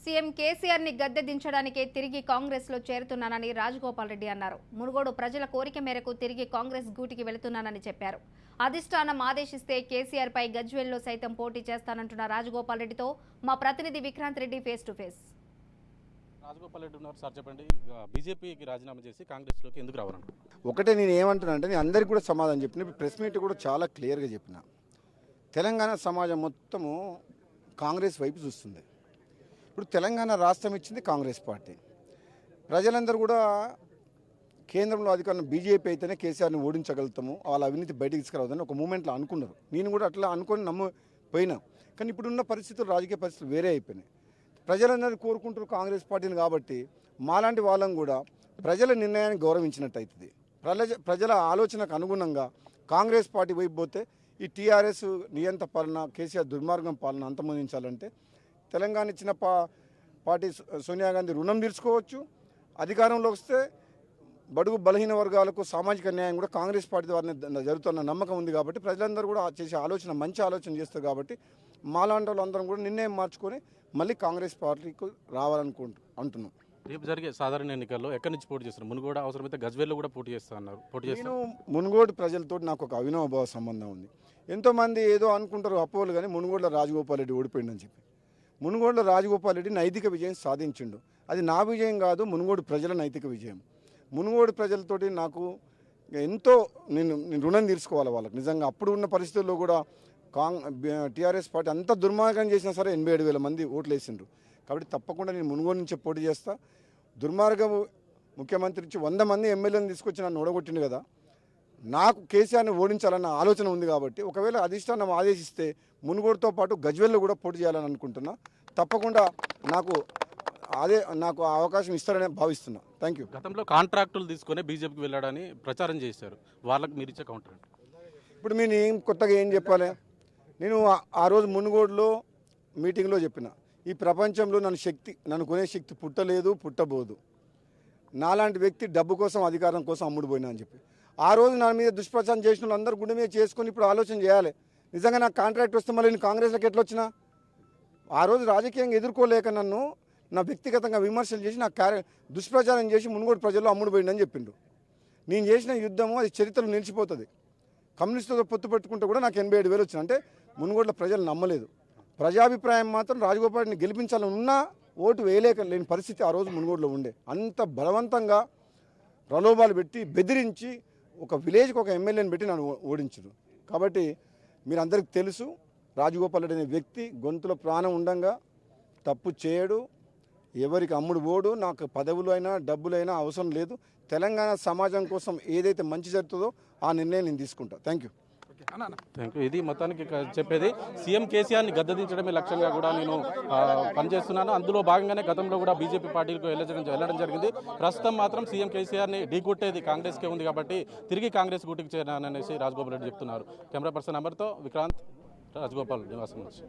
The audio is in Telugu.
సీఎం కేసీఆర్ ని గద్దె దించడానికే తిరిగి కాంగ్రెస్ లో చేరుతున్నానని రాజగోపాల్ రెడ్డి అన్నారు. మునుగోడు ప్రజల కోరిక మేరకు తిరిగి కాంగ్రెస్ గూటికి వెళుతున్నానని చెప్పారు. అధిష్టానం ఆదేశిస్తే కేసీఆర్ పై గజ్వేల్లో సైతం పోటీ చేస్తానంటున్న రాజగోపాల్ రెడ్డితో మా ప్రతినిధి Vikrant Reddy face to face. Rajagopal Reddy ఉన్నారు సార్, చెప్పండి. బీజేపీకి రాజీనామా చేసి కాంగ్రెస్లోకి ఎందుకు రావాలంట? ఒకటే నేను ఏమంటున్నా అంటే, నేను అందరికీ కూడా సమాధానం చెప్పిన. ప్రెస్ మీట్ కూడా చాలా క్లియర్గా చెప్పిన. తెలంగాణ సమాజం మొత్తము కాంగ్రెస్ వైపు చూస్తుంది. ఇప్పుడు తెలంగాణ రాష్ట్రం ఇచ్చింది కాంగ్రెస్ పార్టీ. ప్రజలందరూ కూడా కేంద్రంలో అధికారం బీజేపీ అయితేనే కేసీఆర్ని ఓడించగలుగుతాము, వాళ్ళ అవినీతి బయటికి తీసుకురావద్దని ఒక మూమెంట్లో అనుకున్నారు. నేను కూడా అట్లా అనుకొని నమ్మిపోయినా. కానీ ఇప్పుడున్న పరిస్థితులు, రాజకీయ పరిస్థితులు వేరే అయిపోయినాయి. ప్రజలందరూ కోరుకుంటారు కాంగ్రెస్ పార్టీని. కాబట్టి మాలాంటి వాళ్ళం కూడా ప్రజల నిర్ణయాన్ని గౌరవించినట్టు అవుతుంది. ప్రజల ఆలోచనకు అనుగుణంగా కాంగ్రెస్ పార్టీ వైపు పోతే ఈ టీఆర్ఎస్ నియంత పాలన, కేసీఆర్ దుర్మార్గం పాలన అంతమొందించాలంటే తెలంగాణ ఇచ్చిన పార్టీ సోనియా గాంధీ రుణం తీర్చుకోవచ్చు. అధికారంలోకి వస్తే బడుగు బలహీన వర్గాలకు సామాజిక న్యాయం కూడా కాంగ్రెస్ పార్టీ ద్వారా జరుగుతున్న నమ్మకం ఉంది. కాబట్టి ప్రజలందరూ కూడా చేసే ఆలోచన మంచి ఆలోచన చేస్తారు. కాబట్టి మాలాంటి వాళ్ళందరం కూడా నిర్ణయం మార్చుకొని మళ్ళీ కాంగ్రెస్ పార్టీకి అంటున్నాం. రేపు జరిగే సాధారణ ఎన్నికల్లో ఎక్కడి నుంచి పోటీ చేస్తారు? మునుగోడు, అవసరమైతే గజ్వేల్లో కూడా పోటీ చేస్తా అన్నారు. నేను మునుగోడు ప్రజలతో నాకు ఒక అవినాభావ సంబంధం ఉంది. ఎంతోమంది ఏదో అనుకుంటారు అపోలు, కానీ మునుగోడులో రాజగోపాల్ రెడ్డి ఓడిపోయిందని చెప్పి. మునుగోడులో రాజగోపాల్ రెడ్డి నైతిక విజయం సాధించిండు. అది నా విజయం కాదు, మునుగోడు ప్రజల నైతిక విజయం. మునుగోడు ప్రజలతోటి నాకు ఎంతో నేను రుణం తీర్చుకోవాలి వాళ్ళకి. నిజంగా అప్పుడు ఉన్న పరిస్థితుల్లో కూడా టీఆర్ఎస్ పార్టీ అంత దుర్మార్గం చేసినా సరే 87,000 మంది ఓట్లు వేసిండ్రు. కాబట్టి తప్పకుండా నేను మునుగోడు నుంచే పోటీ చేస్తా. దుర్మార్గం ముఖ్యమంత్రి నుంచి 100 మంది ఎమ్మెల్యేలను తీసుకొచ్చి నన్ను ఓడగొట్టిండు కదా. నాకు కేసీఆర్ని ఓడించాలన్న ఆలోచన ఉంది. కాబట్టి ఒకవేళ అధిష్టానం ఆదేశిస్తే మునుగోడుతో పాటు గజ్వేల్లో కూడా పోటీ చేయాలని అనుకుంటున్నా. తప్పకుండా నాకు అవకాశం ఇస్తారని భావిస్తున్నా. Thank you. గతంలో కాంట్రాక్టులు తీసుకొని బీజేపీకి వెళ్ళాడని ప్రచారం చేశారు. వాళ్ళకి మీరు ఇచ్చే కౌంటర్ అంటే ఇప్పుడు నేను కొత్తగా ఏం చెప్పాలి? నేను ఆ రోజు మునుగోడులో మీటింగ్లో చెప్పిన, ఈ ప్రపంచంలో నన్ను కొనే శక్తి పుట్టలేదు, పుట్టబోదు. నాలాంటి వ్యక్తి డబ్బు కోసం, అధికారం కోసం అమ్ముడుపోయినా అని చెప్పి ఆ రోజు నా మీద దుష్ప్రచారం చేసిన వాళ్ళు అందరూ గుండె మీద చేసుకొని ఇప్పుడు ఆలోచన చేయాలి. నిజంగా నాకు కాంట్రాక్ట్ వస్తే మళ్ళీ నేను కాంగ్రెస్లోకి ఎట్లా వచ్చినా? ఆ రోజు రాజకీయంగా ఎదుర్కోలేక నన్ను నా వ్యక్తిగతంగా విమర్శలు చేసి నాకు దుష్ప్రచారం చేసి మునుగోడు ప్రజల్లో అమ్ముడుపోయిందని చెప్పిండు. నేను చేసిన యుద్ధము అది చరిత్రలో నిలిచిపోతుంది. కమ్యూనిస్టులతో పొత్తు పెట్టుకుంటే కూడా నాకు 87,000 వచ్చింది. అంటే మునుగోడులో ప్రజలు నమ్మలేదు. ప్రజాభిప్రాయం మాత్రం రాజగోపాల్ని గెలిపించాలని ఉన్నా ఓటు వేయలేక లేని పరిస్థితి ఆ రోజు మునుగోడులో ఉండే. అంత బలవంతంగా ప్రలోభాలు పెట్టి బెదిరించి ఒక విలేజ్కి ఒక ఎమ్మెల్యేని పెట్టి నన్ను ఓడించారు. కాబట్టి మీరందరికీ తెలుసు, రాజగోపాల్ రెడ్డి అనే వ్యక్తి గొంతులో ప్రాణం ఉండంగా తప్పు చేయడు, ఎవరికి అమ్ముడు పోడు. నాకు పదవులు అయినా డబ్బులైనా అవసరం లేదు. తెలంగాణ సమాజం కోసం ఏదైతే మంచి జరుగుతుందో ఆ నిర్ణయం నేను తీసుకుంటా. Thank you. ఇది మొత్తానికి చెప్పేది. సీఎం కేసీఆర్ని గద్దెదించడమే లక్ష్యంగా కూడా నేను పనిచేస్తున్నాను. అందులో భాగంగానే గతంలో కూడా బీజేపీ పార్టీలకు వెళ్ళడం జరిగింది. ప్రస్తుతం మాత్రం సీఎం కేసీఆర్ని ఢీకొట్టేది కాంగ్రెస్కే ఉంది. కాబట్టి తిరిగి కాంగ్రెస్ గూటికి చేరాననేసి రాజగోపాల్ రెడ్డి చెప్తున్నారు. కెమెరా పర్సన్ అమర్తో విక్రాంత్, రాజగోపాల్ నివాసం నుంచి.